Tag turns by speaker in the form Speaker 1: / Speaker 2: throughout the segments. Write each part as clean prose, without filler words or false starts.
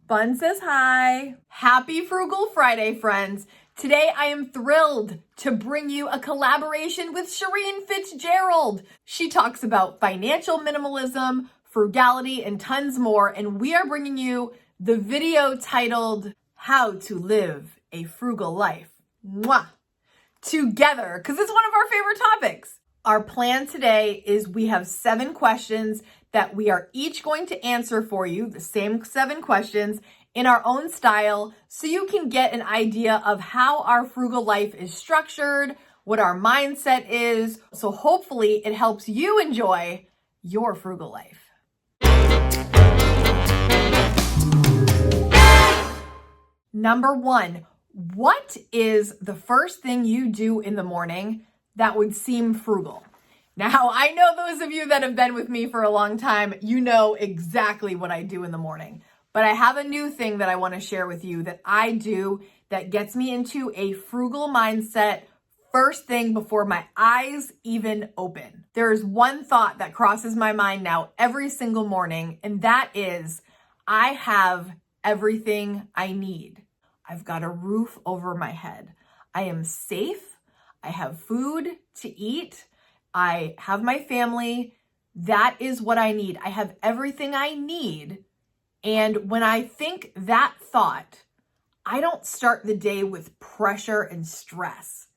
Speaker 1: Bun says hi. Happy Frugal Friday, friends. Today I am thrilled to bring you a collaboration with Shireen Fitzgerald. She talks about financial minimalism, frugality, and tons more, and we are bringing you the video titled How to Live a Frugal Life. Mwah! Together, because it's one of our favorite topics. Our plan today is we have 7 questions that we are each going to answer for you, the same 7 questions in our own style, so you can get an idea of how our frugal life is structured, what our mindset is. So hopefully it helps you enjoy your frugal life. Number 1, what is the first thing you do in the morning that would seem frugal? Now, I know those of you that have been with me for a long time, you know exactly what I do in the morning. But I have a new thing that I want to share with you that I do that gets me into a frugal mindset first thing before my eyes even open. There is one thought that crosses my mind now every single morning, and that is, I have everything I need. I've got a roof over my head. I am safe. I have food to eat. I have my family. That is what I need. I have everything I need. And when I think that thought, I don't start the day with pressure and stress.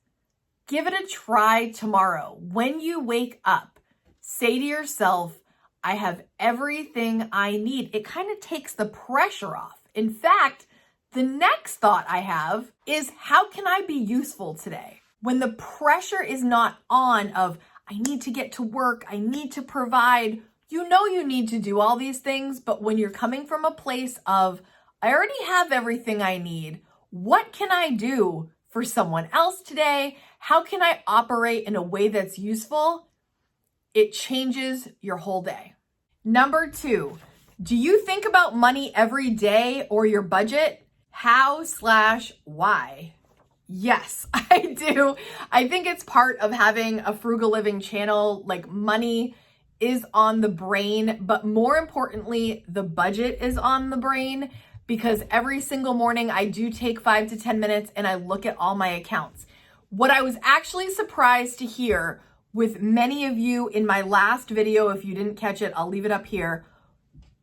Speaker 1: Give it a try tomorrow. When you wake up, say to yourself, I have everything I need. It kind of takes the pressure off. In fact, the next thought I have is, how can I be useful today? When the pressure is not on of, I need to get to work, I need to provide, you know you need to do all these things, but when you're coming from a place of, I already have everything I need, what can I do for someone else today? How can I operate in a way that's useful? It changes your whole day. Number 2, do you think about money every day or your budget? How/why? Yes, I do. I think it's part of having a frugal living channel. Like, money is on the brain, but more importantly, the budget is on the brain, because every single morning I do take 5 to 10 minutes and I look at all my accounts. What I was actually surprised to hear with many of you in my last video, if you didn't catch it, I'll leave it up here.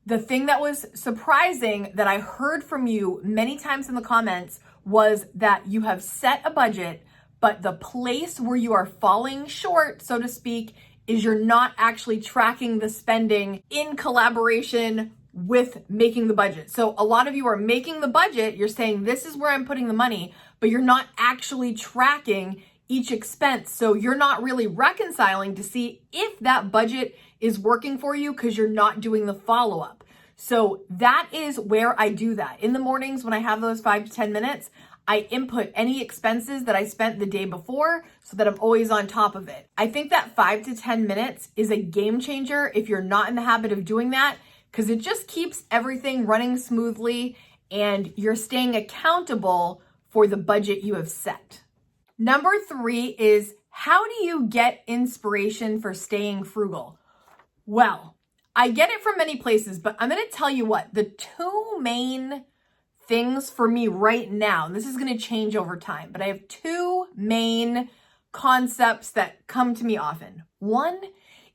Speaker 1: The thing that was surprising that I heard from you many times in the comments was that you have set a budget, but the place where you are falling short, so to speak, is you're not actually tracking the spending in collaboration with making the budget. So a lot of you are making the budget, you're saying this is where I'm putting the money, but you're not actually tracking each expense. So you're not really reconciling to see if that budget is working for you because you're not doing the follow-up. So that is where I do that. In the mornings when I have those 5 to 10 minutes, I input any expenses that I spent the day before so that I'm always on top of it. I think that 5 to 10 minutes is a game changer if you're not in the habit of doing that, because it just keeps everything running smoothly and you're staying accountable for the budget you have set. Number 3 is, how do you get inspiration for staying frugal? Well, I get it from many places, but I'm going to tell you what, the 2 main things for me right now, and this is going to change over time, but I have 2 main concepts that come to me often. One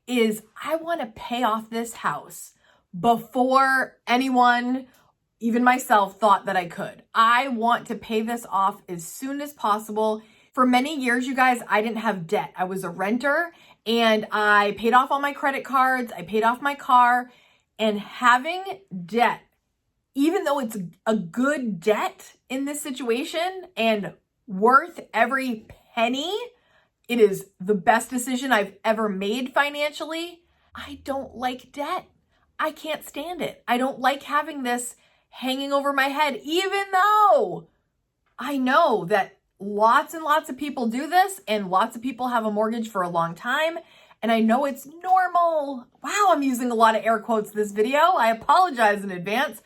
Speaker 1: is, I want to pay off this house before anyone, even myself, thought that I could. I want to pay this off as soon as possible. For many years, you guys, I didn't have debt. I was a renter and I paid off all my credit cards. I paid off my car, and having debt, even though it's a good debt in this situation and worth every penny, it is the best decision I've ever made financially. I don't like debt. I can't stand it. I don't like having this hanging over my head, even though I know that lots and lots of people do this and lots of people have a mortgage for a long time. And I know it's normal. Wow, I'm using a lot of air quotes this video. I apologize in advance,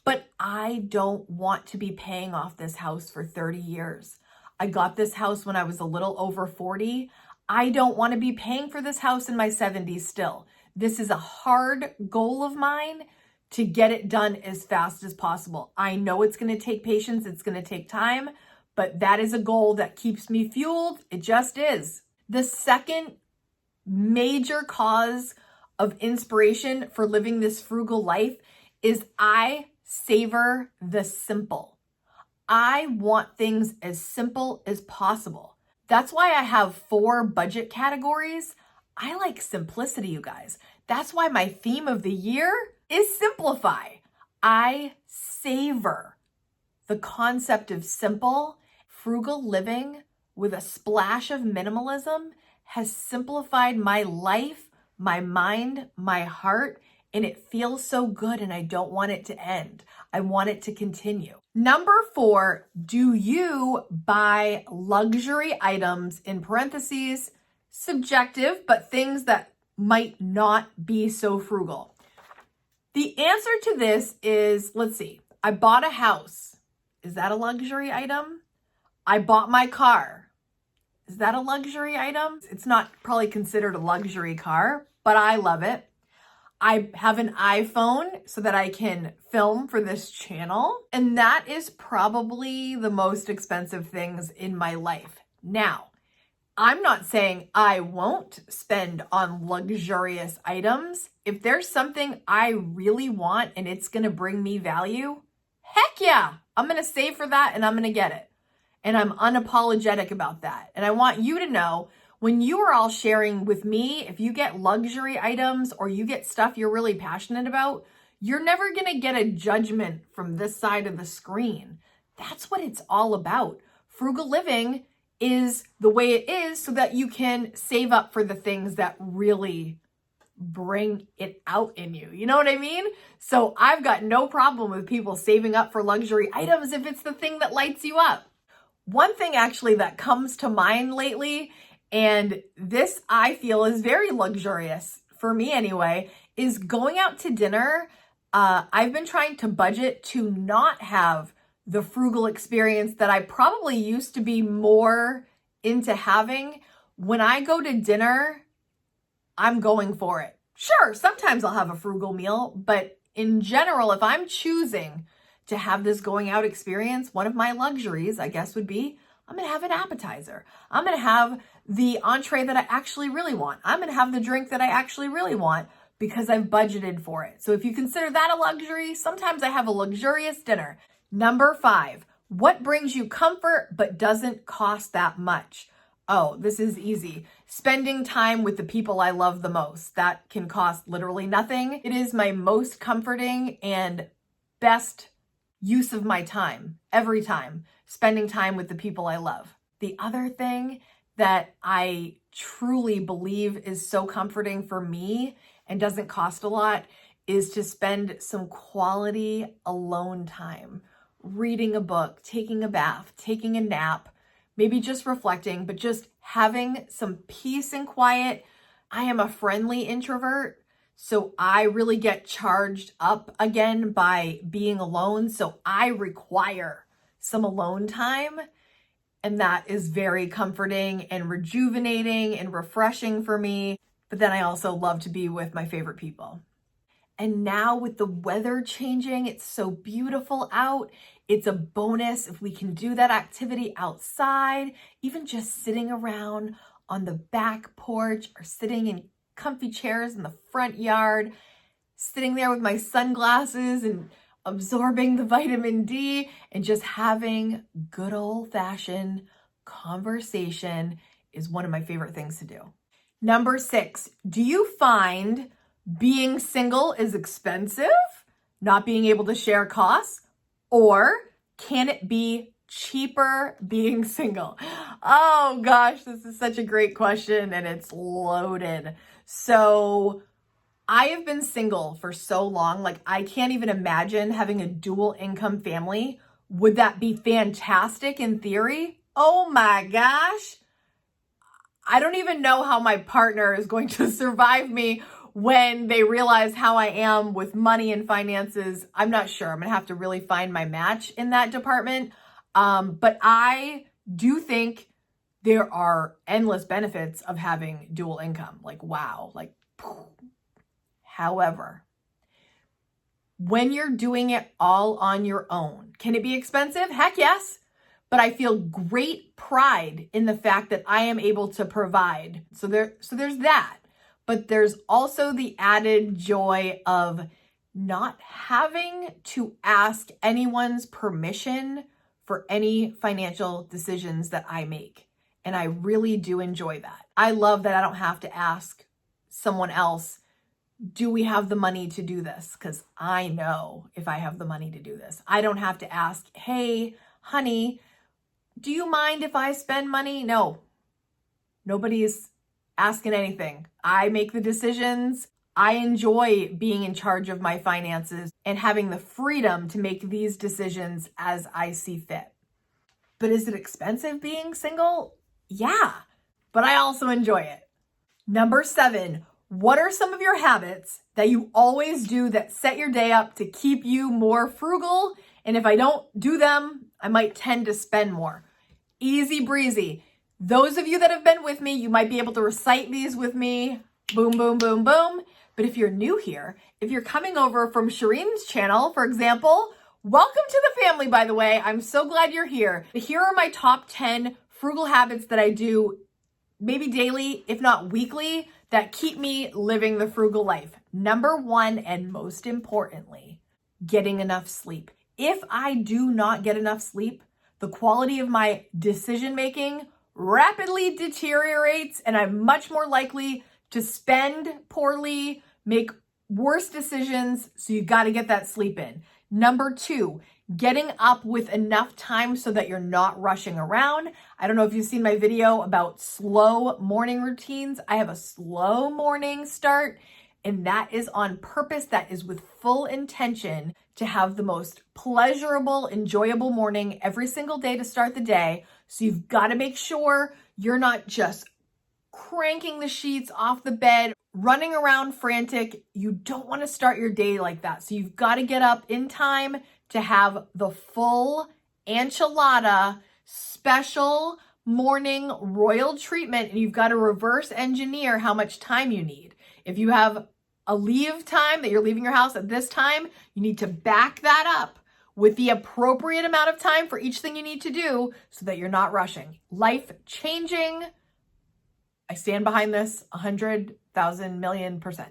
Speaker 1: but I don't want to be paying off this house for 30 years. I got this house when I was a little over 40. I don't want to be paying for this house in my 70s still. This is a hard goal of mine to get it done as fast as possible. I know it's going to take patience, it's going to take time, but that is a goal that keeps me fueled. It just is. The second major cause of inspiration for living this frugal life is I savor the simple. I want things as simple as possible. That's why I have 4 budget categories. I like simplicity, you guys. That's why my theme of the year is simplify. I savor the concept of simple. Frugal living with a splash of minimalism has simplified my life, my mind, my heart, and it feels so good, and I don't want it to end. I want it to continue. Number 4, do you buy luxury items, in parentheses, subjective, but things that might not be so frugal? The answer to this is, let's see, I bought a house. Is that a luxury item? I bought my car. Is that a luxury item? It's not probably considered a luxury car, but I love it. I have an iPhone so that I can film for this channel, and that is probably the most expensive things in my life. Now, I'm not saying I won't spend on luxurious items. If there's something I really want and it's going to bring me value, heck yeah, I'm going to save for that and I'm going to get it. And I'm unapologetic about that. And I want you to know, when you are all sharing with me, if you get luxury items or you get stuff you're really passionate about, you're never going to get a judgment from this side of the screen. That's what it's all about. Frugal living is the way it is so that you can save up for the things that really bring it out in you. You know what I mean? So I've got no problem with people saving up for luxury items if it's the thing that lights you up. One thing actually that comes to mind lately, and this I feel is very luxurious for me anyway, is going out to dinner. I've been trying to budget to not have the frugal experience that I probably used to be more into having. When I go to dinner, I'm going for it. Sure, sometimes I'll have a frugal meal, but in general, if I'm choosing to have this going out experience, one of my luxuries, I guess, would be I'm going to have an appetizer. I'm going to have the entree that I actually really want. I'm going to have the drink that I actually really want because I've budgeted for it. So if you consider that a luxury, sometimes I have a luxurious dinner. Number 5, what brings you comfort but doesn't cost that much? Oh, this is easy. Spending time with the people I love the most. That can cost literally nothing. It is my most comforting and best use of my time every time, spending time with the people I love. The other thing that I truly believe is so comforting for me and doesn't cost a lot is to spend some quality alone time, reading a book, taking a bath, taking a nap, maybe just reflecting, but just having some peace and quiet. I am a friendly introvert, so I really get charged up again by being alone. So I require some alone time. And that is very comforting and rejuvenating and refreshing for me. But then I also love to be with my favorite people. And now with the weather changing, it's so beautiful out. It's a bonus if we can do that activity outside, even just sitting around on the back porch or sitting in comfy chairs in the front yard, sitting there with my sunglasses and absorbing the vitamin D and just having good old-fashioned conversation is one of my favorite things to do. Number 6, do you find being single is expensive, not being able to share costs, or can it be cheaper being single? Oh gosh, this is such a great question and it's loaded. So I have been single for so long, like I can't even imagine having a dual income family. Would that be fantastic in theory? Oh my gosh. I don't even know how my partner is going to survive me when they realize how I am with money and finances. I'm not sure. I'm going to have to really find my match in that department. But I do think there are endless benefits of having dual income. Like, wow, like, however, when you're doing it all on your own. Can it be expensive? Heck yes. But I feel great pride in the fact that I am able to provide. So there's that. But there's also the added joy of not having to ask anyone's permission for any financial decisions that I make. And I really do enjoy that. I love that I don't have to ask someone else, do we have the money to do this? Because I know if I have the money to do this. I don't have to ask, hey, honey, do you mind if I spend money? No, nobody's asking anything. I make the decisions. I enjoy being in charge of my finances and having the freedom to make these decisions as I see fit. But is it expensive being single? Yeah, but I also enjoy it. Number 7, what are some of your habits that you always do that set your day up to keep you more frugal? And if I don't do them, I might tend to spend more. Easy breezy. Those of you that have been with me, you might be able to recite these with me. Boom, boom, boom, boom. But if you're new here, if you're coming over from Shireen's channel, for example, welcome to the family, by the way. I'm so glad you're here. Here are my top 10 frugal habits that I do maybe daily, if not weekly, that keep me living the frugal life. Number 1, and most importantly, getting enough sleep. If I do not get enough sleep, the quality of my decision-making rapidly deteriorates, and I'm much more likely to spend poorly, make worse decisions, so you got to get that sleep in. Number 2, getting up with enough time so that you're not rushing around. I don't know if you've seen my video about slow morning routines. I have a slow morning start, and that is on purpose. That is with full intention to have the most pleasurable, enjoyable morning every single day to start the day. So you've got to make sure you're not just cranking the sheets off the bed, running around frantic. You don't want to start your day like that. So you've got to get up in time to have the full enchilada special morning royal treatment, and you've got to reverse engineer how much time you need. If you have a leave time that you're leaving your house at this time, you need to back that up with the appropriate amount of time for each thing you need to do so that you're not rushing. Life changing. I stand behind this 100,000 million %.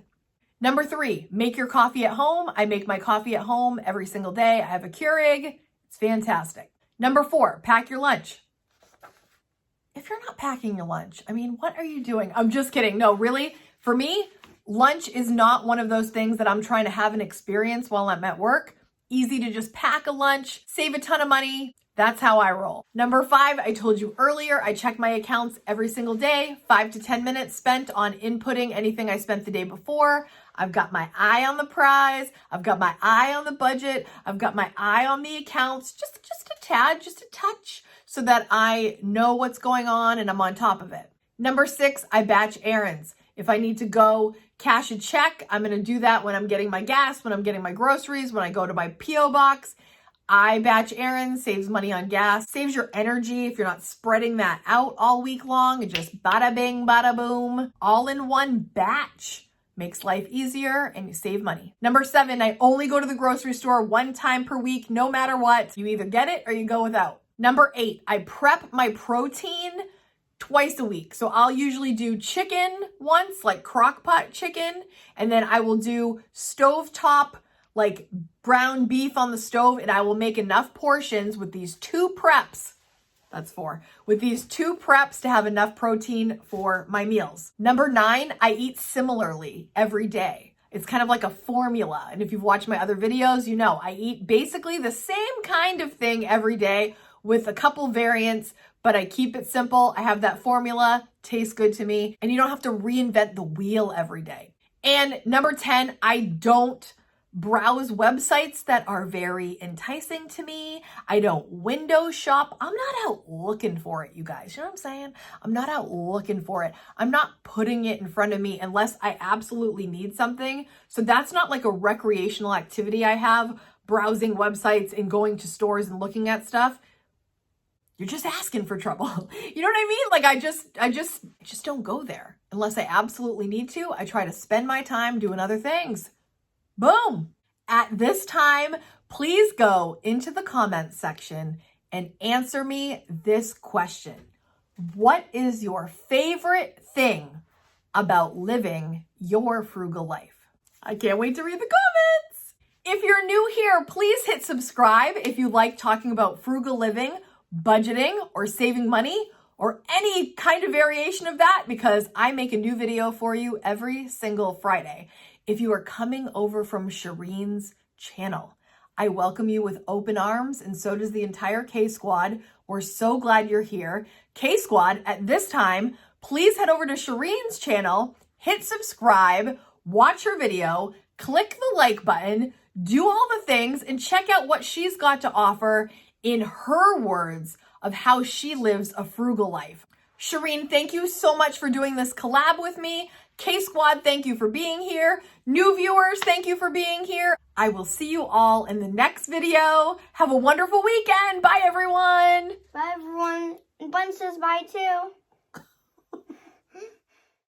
Speaker 1: Number 3, make your coffee at home. I make my coffee at home every single day. I have a Keurig. It's fantastic. Number 4, pack your lunch. If you're not packing your lunch, I mean, what are you doing? I'm just kidding. No, really, for me, lunch is not one of those things that I'm trying to have an experience while I'm at work. Easy to just pack a lunch, save a ton of money. That's how I roll. Number 5, I told you earlier, I check my accounts every single day, 5 to 10 minutes spent on inputting anything I spent the day before. I've got my eye on the prize. I've got my eye on the budget. I've got my eye on the accounts, just a tad, just a touch, so that I know what's going on and I'm on top of it. Number 6, I batch errands. If I need to go cash a check, I'm going to do that when I'm getting my gas, when I'm getting my groceries, when I go to my P.O. box. I batch errands, saves money on gas, saves your energy if you're not spreading that out all week long. It just bada bing, bada boom, all in one batch. Makes life easier and you save money. Number 7, I only go to the grocery store 1 time per week, no matter what. You either get it or you go without. Number 8, I prep my protein twice a week. So I'll usually do chicken once, like crock pot chicken, and then I will do stovetop, like brown beef on the stove, and I will make enough portions with these 2 preps. That's 4. With these 2 preps to have enough protein for my meals. Number 9, I eat similarly every day. It's kind of like a formula. And if you've watched my other videos, you know I eat basically the same kind of thing every day with a couple variants, but I keep it simple. I have that formula, tastes good to me, and you don't have to reinvent the wheel every day. And number 10, I don't browse websites that are very enticing to me. I don't window shop. I'm not out looking for it, you guys. You know what I'm saying? I'm not out looking for it. I'm not putting it in front of me unless I absolutely need something. So that's not like a recreational activity I have, browsing websites and going to stores and looking at stuff. You're just asking for trouble. You know what I mean? Like I just don't go there unless I absolutely need to. I try to spend my time doing other things. Boom. At this time, please go into the comments section and answer me this question. What is your favorite thing about living your frugal life? I can't wait to read the comments. If you're new here, please hit subscribe if you like talking about frugal living, budgeting, or saving money, or any kind of variation of that, because I make a new video for you every single Friday. If you are coming over from Shireen's channel, I welcome you with open arms, and so does the entire K-Squad. We're so glad you're here. K-Squad, at this time, please head over to Shireen's channel, hit subscribe, watch her video, click the like button, do all the things, and check out what she's got to offer in her words of how she lives a frugal life. Shireen, thank you so much for doing this collab with me. K-Squad, thank you for being here. New viewers, thank you for being here. I will see you all in the next video. Have a wonderful weekend. Bye, everyone.
Speaker 2: Bye, everyone. And Bun says bye, too.